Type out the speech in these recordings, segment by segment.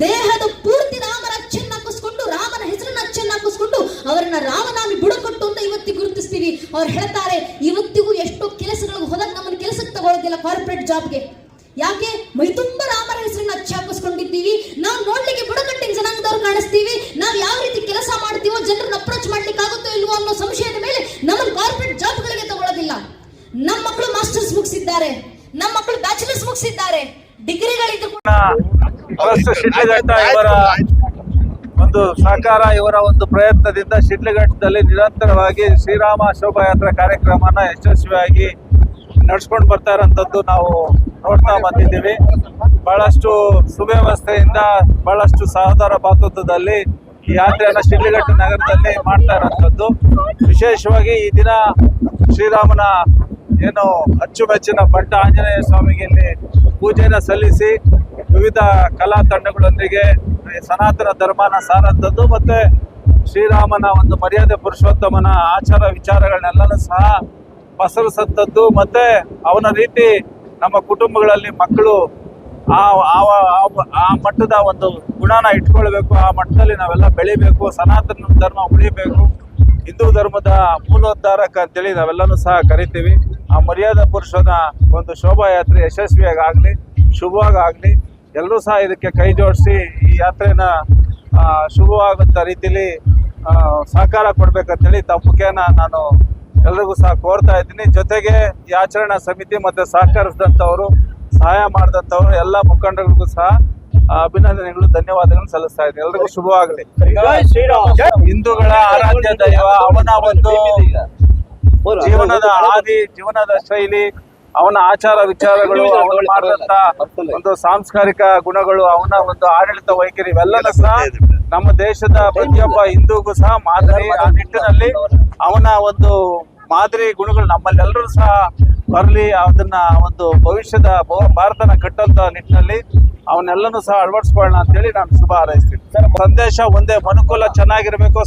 ದೇಹದ ಪೂರ್ತಿ ರಾಮನ ಅಚ್ಚನ್ನ ಹಾಕಿಸ್ಕೊಂಡು ರಾಮನ ಹೆಸರನ್ನ ಅಚ್ಚನ್ನ ಹಾಕಿಸ್ಕೊಂಡು ಅವರನ್ನ ರಾಮನಾಮಿ ಬುಡಕೊಟ್ಟು ಅಂತ ಇವತ್ತಿಗೆ ಗುರುತಿಸ್ತೀವಿ. ಅವ್ರು ಹೇಳ್ತಾರೆ ಇವತ್ತಿಗೂ ಎಷ್ಟೋ ಕೆಲಸಗಳಿಗೆ ಹೋದಾಗ ನಮ್ಮನ್ನು ಕೆಲಸಕ್ಕೆ ತಗೊಳ್ಳೋದಿಲ್ಲ ಕಾರ್ಪೊರೇಟ್ ಜಾಬ್ಗೆ. ಯಾಕೆ? ಮೈ ತುಂಬಾ ರಾಮನ ಹೆಸರನ್ನ ಅಚ್ಚಿ ಹಾಕಿಸ್ಕೊಂಡಿದ್ದೀವಿ. ನಾವು ನೋಡ್ಲಿಕ್ಕೆ ಬುಡಕಟ್ಟಿನ ಜನಾಂಗದವ್ರು ಕಾಣಿಸ್ತೀವಿ. ನಾವು ಯಾವ ರೀತಿ ಕೆಲಸ ಮಾಡ್ತೀವೋ ಜನರನ್ನ ಅಪ್ರೋಚ್ ಮಾಡ್ಲಿಕ್ಕೆ ಆಗುತ್ತೋ ಇಲ್ವೋ ಅನ್ನೋ ಸಂಶಯದ ಮೇಲೆ ನಮ್ಮನ್ನು ಕಾರ್ಪೊರೇಟ್ ಜಾಬ್ಗಳಿಗೆ ತಗೊಳ್ಳೋದಿಲ್ಲ. ನಮ್ಮ ಮಕ್ಕಳು ಮಾಸ್ಟರ್ಸ್ ಮುಗಿಸಿದ್ದಾರೆ, ನಮ್ಮ ಮಕ್ಕಳು ಬ್ಯಾಚುಲರ್ಸ್ ಮುಗಿಸಿದ್ದಾರೆ, ಡಿಗ್ರಿಗಳಿದ್ರು ಇವರ ಒಂದು ಸಹಕಾರ, ಇವರ ಒಂದು ಪ್ರಯತ್ನದಿಂದ ಶಿಡ್ಲಘಟ್ಟದಲ್ಲಿ ನಿರಂತರವಾಗಿ ಶ್ರೀರಾಮ ಶೋಭಾಯಾತ್ರಾ ಕಾರ್ಯಕ್ರಮನ ಯಶಸ್ವಿಯಾಗಿ ನಡೆಸ್ಕೊಂಡು ಬರ್ತಾ ಇರೋಂಥದ್ದು ನಾವು ನೋಡ್ತಾ ಬಂದಿದ್ದೀವಿ. ಬಹಳಷ್ಟು ಸುವ್ಯವಸ್ಥೆಯಿಂದ ಬಹಳಷ್ಟು ಸಹೋದರ ಭಾತೃತ್ವದಲ್ಲಿ ಈ ಯಾತ್ರೆಯನ್ನು ಶಿಡ್ಲಘಟ್ಟ ನಗರದಲ್ಲಿ ಮಾಡ್ತಾ ಇರೋಂಥದ್ದು. ವಿಶೇಷವಾಗಿ ಈ ದಿನ ಶ್ರೀರಾಮನ ಏನು ಅಚ್ಚುಮೆಚ್ಚಿನ ಬಂಟ ಆಂಜನೇಯ ಸ್ವಾಮಿಗೆ ಇಲ್ಲಿ ಪೂಜೆನ ಸಲ್ಲಿಸಿ ವಿವಿಧ ಕಲಾ ತಂಡಗಳೊಂದಿಗೆ ಸನಾತನ ಧರ್ಮನ ಸಾರಂಥದ್ದು ಮತ್ತೆ ಶ್ರೀರಾಮನ ಒಂದು ಮರ್ಯಾದೆ ಪುರುಷೋತ್ತಮನ ಆಚಾರ ವಿಚಾರಗಳನ್ನೆಲ್ಲನೂ ಸಹ ಪಸರಿಸಂಥದ್ದು ಮತ್ತೆ ಅವನ ರೀತಿ ನಮ್ಮ ಕುಟುಂಬಗಳಲ್ಲಿ ಮಕ್ಕಳು ಆ ಮಟ್ಟದ ಒಂದು ಗುಣನ ಇಟ್ಕೊಳ್ಬೇಕು, ಆ ಮಟ್ಟದಲ್ಲಿ ನಾವೆಲ್ಲ ಬೆಳಿಬೇಕು, ಸನಾತನ ಧರ್ಮ ಉಳಿಬೇಕು, ಹಿಂದೂ ಧರ್ಮದ ಮೂಲೋದ್ಧಾರಕ ಅಂತೇಳಿ ನಾವೆಲ್ಲನೂ ಸಹ ಕರಿತೀವಿ. ಆ ಮರ್ಯಾದಾ ಪುರುಷನ ಒಂದು ಶೋಭಾಯಾತ್ರೆ ಯಶಸ್ವಿಯಾಗಲಿ, ಶುಭವಾಗಲಿ, ಎಲ್ಲರೂ ಸಹ ಇದಕ್ಕೆ ಕೈ ಜೋಡಿಸಿ ಈ ಯಾತ್ರೆನ ಶುಭವಾಗುವಂಥ ರೀತಿಯಲ್ಲಿ ಸಹಕಾರ ಕೊಡ್ಬೇಕಂತೇಳಿ ತಮ್ಮ ಮುಖೇನ ನಾನು ಎಲ್ರಿಗೂ ಸಹ ಕೋರ್ತಾ ಇದ್ದೀನಿ. ಜೊತೆಗೆ ಈ ಆಚರಣಾ ಸಮಿತಿ ಮತ್ತೆ ಸಹಕರಿಸಿದಂಥವರು, ಸಹಾಯ ಮಾಡಿದಂಥವ್ರು ಎಲ್ಲ ಮುಖಂಡರಿಗೂ ಸಹ ಅಭಿನಂದನೆಗಳು, ಧನ್ಯವಾದಗಳನ್ನು ಸಲ್ಲಿಸ್ತಾ ಇದ್ದೀನಿ. ಎಲ್ರಿಗೂ ಶುಭವಾಗಲಿ. ಹಿಂದೂಗಳ ಆರಾಧ್ಯ ದೈವ, ಅವನ ಒಂದು ಜೀವನದ ಆದಿ, ಜೀವನದ ಶೈಲಿ, ಅವನ ಆಚಾರ ವಿಚಾರಗಳು, ಅವನು ಮಾಡಿದಂತ ಒಂದು ಸಾಂಸ್ಕಾರಿಕ ಗುಣಗಳು, ಅವನ ಒಂದು ಆಡಳಿತ ವೈಖರಿ ಇವೆಲ್ಲನೂ ಸಹ ನಮ್ಮ ದೇಶದ ಪ್ರತಿಯೊಬ್ಬ ಹಿಂದೂಗೂ ಸಹ ಮಾದರಿ. ಆ ನಿಟ್ಟಿನಲ್ಲಿ ಅವನ ಒಂದು ಮಾದರಿ ಗುಣಗಳು ನಮ್ಮಲ್ಲೆಲ್ಲರೂ ಸಹ ಬರಲಿ, ಅದನ್ನ ಒಂದು ಭವಿಷ್ಯದ ಭಾರತನ ಕಟ್ಟಂತ ನಿಟ್ಟಿನಲ್ಲಿ ಅವನ್ನೆಲ್ಲನೂ ಸಹ ಅಳವಡಿಸ್ಕೊಳ್ಳೋಣ ಅಂತೇಳಿ ನಾನು ಶುಭ ಹಾರೈಸ್ತೀನಿ. ಸಂದೇಶ ಒಂದೇ, ಮನುಕುಲ ಚೆನ್ನಾಗಿರ್ಬೇಕು,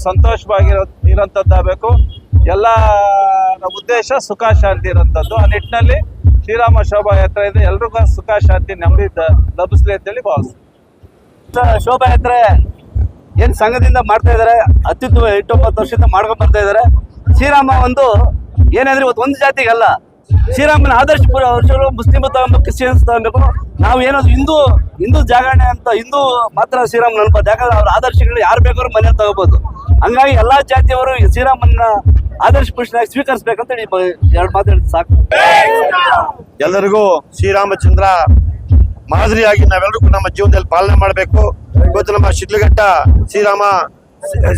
ಇರೋಂಥದ್ದಾಗಬೇಕು, ಎಲ್ಲ ಉದ್ದೇಶ ಸುಖ ಶಾಂತಿ ಇರೋಂಥದ್ದು. ಆ ನಿಟ್ಟಿನಲ್ಲಿ ಶ್ರೀರಾಮ ಶೋಭಾಯಾತ್ರೆ ಇದೆ, ಎಲ್ರಿಗೂ ಸುಖ ಶಾಂತಿ ನೆಮ್ಮದಿ ಲಭಿಸ್ಲಿ ಅಂತೇಳಿ ಭಾವಿಸ್ತೀನಿ. ಶೋಭಾಯಾತ್ರೆ ಏನ್ ಸಂಘದಿಂದ ಮಾಡ್ತಾ ಇದಾರೆ, ಅತ್ಯುತ್ತಮ 8-9 ವರ್ಷದಿಂದ ಮಾಡ್ಕೊಂಡು ಬರ್ತಾ ಇದಾರೆ. ಶ್ರೀರಾಮ ಒಂದು ಏನಂದ್ರೆ ಇವತ್ತು ಒಂದು ಜಾತಿಗಲ್ಲ, ಶ್ರೀರಾಮನ ಆದರ್ಶ ವರ್ಷಗಳು ಮುಸ್ಲಿಂ ತಗೊಬೇಕು, ಕ್ರಿಶ್ಚಿಯನ್ಸ್ ತಗೊಬೇಕು. ನಾವು ಏನಾದ್ರು ಹಿಂದೂ ಜಾಗರಣೆ ಅಂತ ಹಿಂದೂ ಮಾತ್ರ ಶ್ರೀರಾಮನ ಅನ್ಬೋದು. ಯಾಕಂದ್ರೆ ಅವ್ರ ಆದರ್ಶಗಳು ಯಾರು ಬೇಕಾದ್ರೂ ಮನೇಲಿ ತಗೋಬಹುದು. ಹಂಗಾಗಿ ಎಲ್ಲಾ ಜಾತಿಯವರು ಶ್ರೀರಾಮನ ಆದರ್ಶ ಪುರುಷನಾಗಿ ಸ್ವೀಕರಿಸಬೇಕಂತ ಹೇಳಿ 2 ಮಾತು ಹೇಳಿ ಸಾಕು. ಎಲ್ಲರಿಗೂ ಶ್ರೀರಾಮಚಂದ್ರ ಮಾದರಿಯಾಗಿ ನಾವೆಲ್ಲರಿಗೂ ನಮ್ಮ ಜೀವನದಲ್ಲಿ ಪಾಲನೆ ಮಾಡಬೇಕು. ಇವತ್ತು ನಮ್ಮ ಶಿಡ್ಲಘಟ್ಟ ಶ್ರೀರಾಮ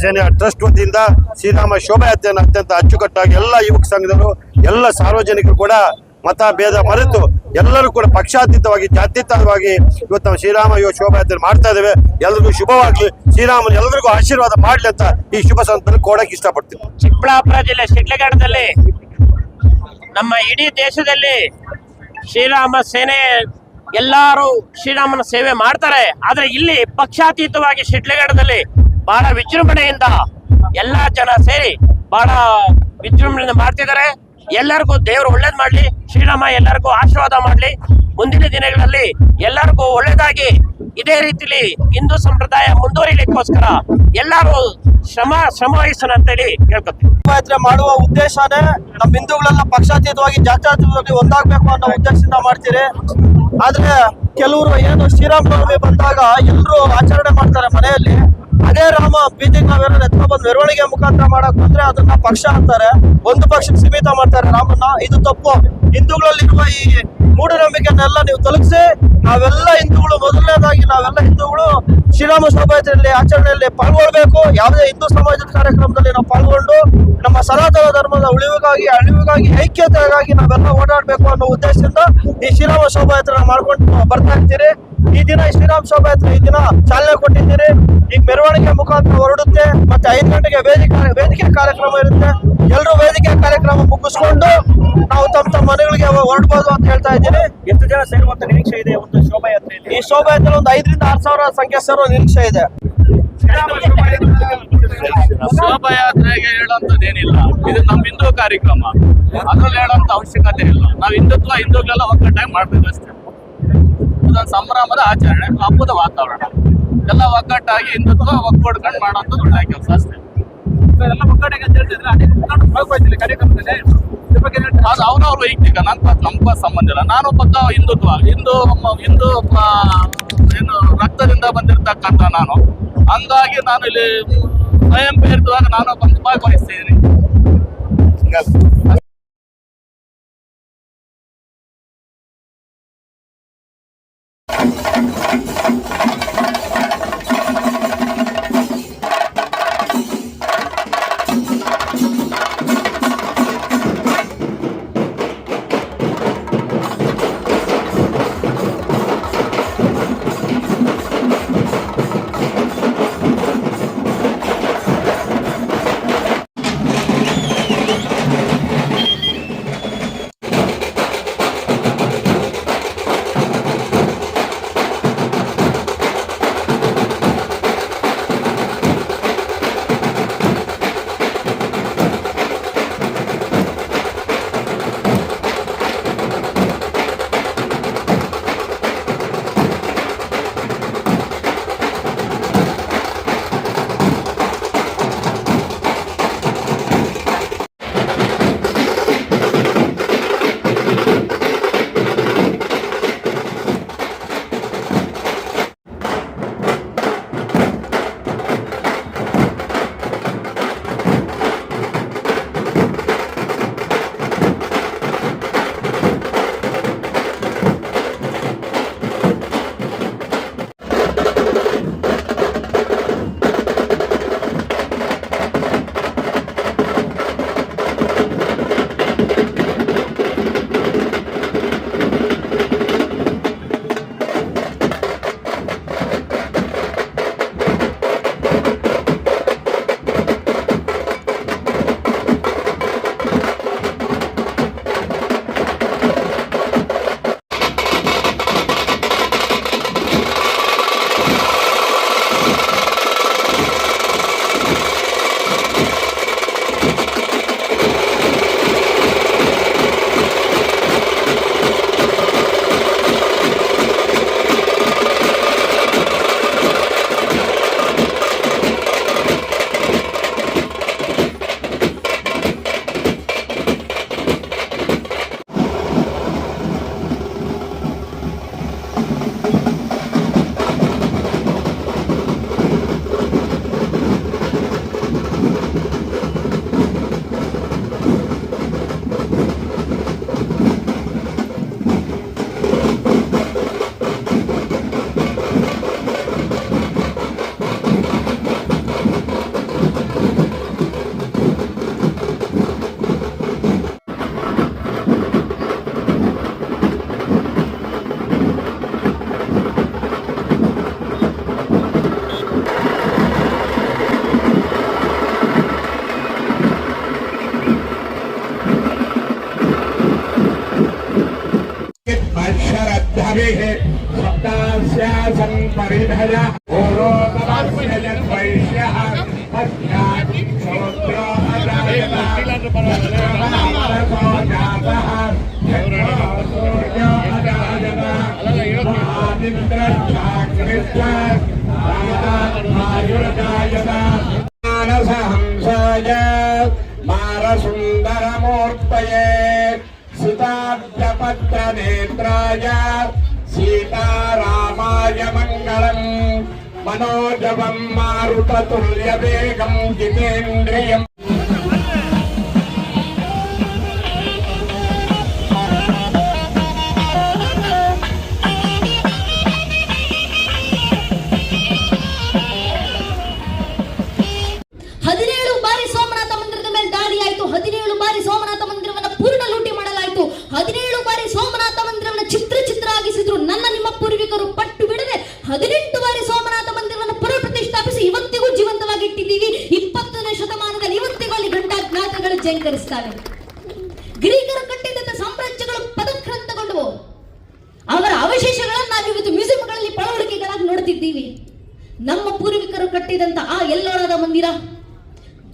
ಸೇನೆ ಟ್ರಸ್ಟ್ ವತಿಯಿಂದ ಶ್ರೀರಾಮ ಶೋಭಾಯಾತ್ರೆಯನ್ನು ಅತ್ಯಂತ ಅಚ್ಚುಕಟ್ಟಾಗಿ ಎಲ್ಲ ಯುವಕ ಸಂಘದವರು, ಎಲ್ಲ ಸಾರ್ವಜನಿಕರು ಕೂಡ ಮತ ಭೇದ ಮರೆತು ಎಲ್ಲರೂ ಕೂಡ ಪಕ್ಷಾತೀತವಾಗಿ, ಜಾತ್ಯತೀತವಾಗಿ ಇವತ್ತು ನಾವು ಶ್ರೀರಾಮ ಶೋಭಾಯಾತ್ರೆ ಮಾಡ್ತಾ ಇದ್ದೇವೆ. ಎಲ್ರಿಗೂ ಶುಭವಾಗ್ಲಿ, ಶ್ರೀರಾಮನ ಎಲ್ರಿಗೂ ಆಶೀರ್ವಾದ ಮಾಡ್ಲಿ ಅಂತ ಈ ಶುಭ ಸಂದರ್ಭದಲ್ಲಿ ಕೋಡಕ್ಕೆ ಇಷ್ಟಪಡ್ತೀನಿ. ಚಿಕ್ಕಬಳ್ಳಾಪುರ ಜಿಲ್ಲೆ ಶಿಡ್ಲಘಟ್ಟದಲ್ಲಿ ನಮ್ಮ ಇಡೀ ದೇಶದಲ್ಲಿ ಶ್ರೀರಾಮ ಸೇನೆ ಎಲ್ಲರೂ ಶ್ರೀರಾಮನ ಸೇವೆ ಮಾಡ್ತಾರೆ. ಆದ್ರೆ ಇಲ್ಲಿ ಪಕ್ಷಾತೀತವಾಗಿ ಶಿಡ್ಲಘಟ್ಟದಲ್ಲಿ ಬಹಳ ವಿಜೃಂಭಣೆಯಿಂದ ಎಲ್ಲಾ ಜನ ಸೇರಿ ಬಹಳ ವಿಜೃಂಭಣೆಯಿಂದ ಮಾಡ್ತಿದ್ದಾರೆ. ಎಲ್ಲರಿಗೂ ದೇವರು ಒಳ್ಳೇದ್ ಮಾಡ್ಲಿ, ಶ್ರೀರಾಮ ಎಲ್ಲರಿಗೂ ಆಶೀರ್ವಾದ ಮಾಡ್ಲಿ. ಮುಂದಿನ ದಿನಗಳಲ್ಲಿ ಎಲ್ಲರಿಗೂ ಒಳ್ಳೇದಾಗಿ ಇದೇ ರೀತಿಲಿ ಹಿಂದೂ ಸಂಪ್ರದಾಯ ಮುಂದುವರಿಲಿಕ್ಕೋಸ್ಕರ ಎಲ್ಲರೂ ಶ್ರಮ ವಹಿಸೋಣ ಅಂತೇಳಿ ಕೇಳ್ಕೊತೀವಿ. ಶೋಭಾಯಾತ್ರೆ ಮಾಡುವ ಉದ್ದೇಶನೇ ನಮ್ಮ ಹಿಂದೂಗಳೆಲ್ಲ ಪಕ್ಷಾತೀತವಾಗಿ, ಜಾತ್ಯತೀತವಾಗಿ ಒಂದಾಗಬೇಕು ಅನ್ನೋ ಉದ್ದೇಶದಿಂದ ಮಾಡ್ತೀರಿ. ಆದ್ರೆ ಕೆಲವರು ಏನು ಶ್ರೀರಾಮನವಮಿ ಬಂದಾಗ ಎಲ್ಲರೂ ಆಚರಣೆ ಮಾಡ್ತಾರೆ ಮನೆಯಲ್ಲಿ. ಅದೇ ರಾಮ ಬೀದಿಗೆ ನಾವೇನೋ ಎತ್ಕೊಂಡ್ಬಂದು ಮೆರವಣಿಗೆ ಮುಖಾಂತರ ಮಾಡಕ್ ಬಂದ್ರೆ ಅದನ್ನ ಪಕ್ಷ ಅಂತಾರೆ, ಒಂದು ಪಕ್ಷಕ್ಕೆ ಸೀಮಿತ ಮಾಡ್ತಾರೆ ರಾಮನ್ನ. ಇದು ತಪ್ಪು. ಹಿಂದೂಗಳಲ್ಲಿರುವ ಈ ಮೂಢನಂಬಿಕೆನೆಲ್ಲ ನೀವು ತೊಲಗಿಸಿ ನಾವೆಲ್ಲ ಹಿಂದೂಗಳು, ಮೊದಲನೇದಾಗಿ ನಾವೆಲ್ಲ ಹಿಂದೂಗಳು ಶ್ರೀರಾಮ ಶೋಭಾಯಾತ್ರೆಯಲ್ಲಿ ಆಚರಣೆಯಲ್ಲಿ ಪಾಲ್ಗೊಳ್ಬೇಕು. ಯಾವುದೇ ಹಿಂದೂ ಸಮಾಜದ ಕಾರ್ಯಕ್ರಮದಲ್ಲಿ ನಾವು ಪಾಲ್ಗೊಂಡು ನಮ್ಮ ಸನಾತನ ಧರ್ಮದ ಉಳಿವಿಗಾಗಿ, ಅಳಿವಿಗಾಗಿ, ಐಕ್ಯತೆಗಾಗಿ ನಾವೆಲ್ಲ ಓಡಾಡ್ಬೇಕು ಅನ್ನೋ ಉದ್ದೇಶದಿಂದ ಈ ಶ್ರೀರಾಮ ಶೋಭಾಯಾತ್ರೆ ಮಾಡ್ಕೊಂಡು ಬರ್ತಾ ಇರ್ತೀರಿ. ಈ ದಿನ ಶ್ರೀರಾಮ ಶೋಭಾಯಾತ್ರೆ ಈ ದಿನ ಚಾಲನೆ ಕೊಟ್ಟಿದ್ದೀರಿ. ಈಗ ಮೆರವಣಿಗೆ ಮುಖಾಂತರ ಹೊರಡುತ್ತೆ. ಮತ್ತೆ 5 ಗಂಟೆಗೆ ವೇದಿಕೆ ಕಾರ್ಯಕ್ರಮ ಇರುತ್ತೆ. ಎಲ್ಲರೂ ವೇದಿಕೆ ಕಾರ್ಯಕ್ರಮ ಮುಗಿಸ್ಕೊಂಡು ನಾವು ತಮ್ಮ ಮನೆಗಳಿಗೆ ಹೊರಡ್ಬೋದು ಅಂತ ಹೇಳ್ತಾ ಇದ್ದೀನಿ. ಎಷ್ಟು ಜನ ಸೇರುವಂತ ನಿರೀಕ್ಷೆ ಇದೆ ಒಂದು ಶೋಭಾಯಾತ್ರೆಯಲ್ಲಿ? ಈ ಶೋಭಾಯಾತ್ರೆ ಒಂದು 5 ರಿಂದ 6 ಸಾವಿರ ಸಂಖ್ಯೆ ಸೇರೋ ನಿರೀಕ್ಷೆ ಇದೆ. ಶೋಭಾಯಾತ್ರೆಗೆ ಹೇಳೋಂಥದ್ದೇನಿಲ್ಲ, ಇದು ನಮ್ಮ ಹಿಂದೂ ಕಾರ್ಯಕ್ರಮ, ಅದ್ರಲ್ಲಿ ಹೇಳೋಂಥ ಅವಶ್ಯಕತೆ ಇಲ್ಲ. ನಾವು ಹಿಂದೂಗಳೆಲ್ಲ ಒಕ್ಕಟ್ಟಾಗಿ ಮಾಡ್ಬೇಕು ಅಷ್ಟೇ. ಇದೊಂದು ಸಂಭ್ರಮದ ಆಚರಣೆ, ಹಬ್ಬದ ವಾತಾವರಣ. ಎಲ್ಲ ಒಗ್ಗಟ್ಟಾಗಿ ಹಿಂದುತ್ವ ಒಗ್ಗೂಡ್ಕೊಂಡು ಮಾಡೋದು ಒಳ್ಳೆ ಕೆಲಸ ಅಷ್ಟೇ. ಎಲ್ಲ ಒಗ್ಗಟ್ಟಿಗೆ ಅಂತ ಹೇಳ್ತಿದ್ರೆ ಅನೇಕ ಮುಖಂಡರು ಭಾಗವಹಿಸಿಲ್ಲ ಕಾರ್ಯಕ್ರಮದಲ್ಲಿ. ಇದ್ರ ಬಗ್ಗೆ ಏನ್ ಹೇಳ್ತೀರಾ? ಅದು ಅವ್ರವ್ರ ವೈಯಕ್ತಿಕ ನಮ್ಗೆ ಸಂಬಂಧ ಇಲ್ಲ. ನಾನು ಪಕ್ಕ ಹಿಂದುತ್ವ ಹಿಂದೂ ಏನು ರಕ್ತದಿಂದ ಬಂದಿರತಕ್ಕಂಥ ನಾನು, ಹಂಗಾಗಿ ನಾನು ಇಲ್ಲಿ ಸ್ವಯಂ ಪ್ರೇರಿತವಾಗ ನಾನು ಬಂದು ಭಾಗವಹಿಸ್ತಿದ್ದೀನಿ. सुंदरमूर्तये सीताभ्यपत्रनेत्राय सीतारामाय मंगलम् मनोजवं मारुततुल्यवेगं जितेन्द्रियम् ಜಯಂಕರಿಸ್ತಾರೆ. ಗ್ರೀಕರು ಕಟ್ಟಿದಂತ ಸಾಮ್ರಾಜ್ಯಗಳು ಪದಕ್ರಾಂತಗೊಂಡವು. ಅವರ ಅವಶೇಷಗಳನ್ನು ನಾವಿವತ್ತು ಮ್ಯೂಸಿಯಂಗಳಲ್ಲಿ ಪಳವಳಿಕೆಗಳಾಗಿ ನೋಡ್ತಿದ್ದೀವಿ. ನಮ್ಮ ಪೂರ್ವಿಕರು ಕಟ್ಟಿದಂತ ಆ ಎಲ್ಲೋಳದ ಮಂದಿರ,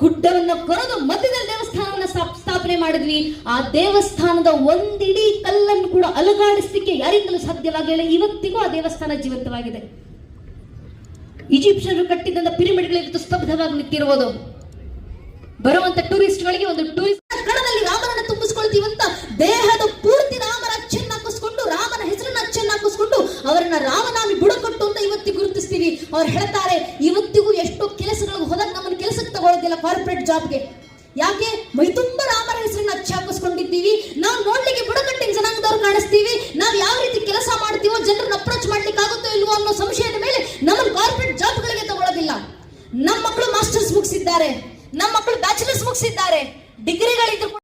ಗುಡ್ಡವನ್ನು ಕೊರೆದು ಮಧ್ಯದಲ್ಲಿ ದೇವಸ್ಥಾನವನ್ನು ಸ್ಥಾಪನೆ ಮಾಡಿದ್ವಿ. ಆ ದೇವಸ್ಥಾನದ ಒಂದಿಡೀ ಕಲ್ಲನ್ನು ಕೂಡ ಅಲುಗಾಡಿಸಲಿಕ್ಕೆ ಯಾರಿಂದಲೂ ಸಾಧ್ಯವಾಗಿಲ್ಲ. ಇವತ್ತಿಗೂ ಆ ದೇವಸ್ಥಾನ ಜೀವಂತವಾಗಿದೆ. ಈಜಿಪ್ಷಿಯರು ಕಟ್ಟಿದಂತ ಪಿರಮಿಡ್ಗಳು ಇವತ್ತು ಸ್ತಬ್ಧವಾಗಿ ನಿಂತಿರುವುದು. ಬರುವಂತ ಟೂರಿಸ್ಟ್ಗಳಿಗೆ ಒಂದು ಟೂರಿಸ್ಟ್ ಕಣದಲ್ಲಿ ರಾಮನನ್ನ ತುಂಬಿಸ್ಕೊಳ್ತೀವಂತ ದೇಹದ ಪೂರ್ತಿ ರಾಮನ ಅಚ್ಚನ್ನ ಹಾಕಿಸ್ಕೊಂಡು ರಾಮನ ಹೆಸರನ್ನ ಅಚ್ಚನ್ನ ಹಾಕಿಸ್ಕೊಂಡು ಅವರನ್ನ ರಾಮನಾಮಿ ಬುಡಕೊಟ್ಟು ಅಂತ ಇವತ್ತಿಗೆ ಗುರುತಿಸ್ತೀವಿ. ಅವ್ರು ಹೇಳ್ತಾರೆ ಇವತ್ತಿಗೂ ಎಷ್ಟೋ ಕೆಲಸಗಳಿಗೆ ಹೋದಾಗ ನಮ್ಮನ್ನು ಕೆಲಸಕ್ಕೆ ತಗೊಳ್ಳೋದಿಲ್ಲ ಕಾರ್ಪೊರೇಟ್ ಜಾಬ್ಗೆ. ಯಾಕೆ? ಮೈ ತುಂಬಾ ರಾಮನ ಹೆಸರನ್ನ ಅಚ್ಚ ಹಾಕಿಸ್ಕೊಂಡಿದ್ದೀವಿ. ನಾವು ನೋಡ್ಲಿಕ್ಕೆ ಬುಡಕಟ್ಟಿನ ಜನಾಂಗದವ್ರು ಕಾಣಿಸ್ತೀವಿ. ನಾವು ಯಾವ ರೀತಿ ಕೆಲಸ ಮಾಡ್ತೀವೋ ಜನರನ್ನ ಅಪ್ರೋಚ್ ಮಾಡ್ಲಿಕ್ಕೆ ಆಗುತ್ತೋ ಇಲ್ವೋ ಅನ್ನೋ ಸಂಶಯದ ಮೇಲೆ ನಮ್ಮನ್ನು ಕಾರ್ಪೊರೇಟ್ ಜಾಬ್ಗಳಿಗೆ ತಗೊಳ್ಳೋದಿಲ್ಲ. ನಮ್ಮ ಮಕ್ಕಳು ಮಾಸ್ಟರ್ಸ್ ಮುಗಿಸಿದ್ದಾರೆ, ನಮ್ಮ ಮಕ್ಕಳು ಬ್ಯಾಚುಲರ್ಸ್ ಮುಗಿಸಿದ್ದಾರೆ, ಡಿಗ್ರಿಗಳಿದ್ರು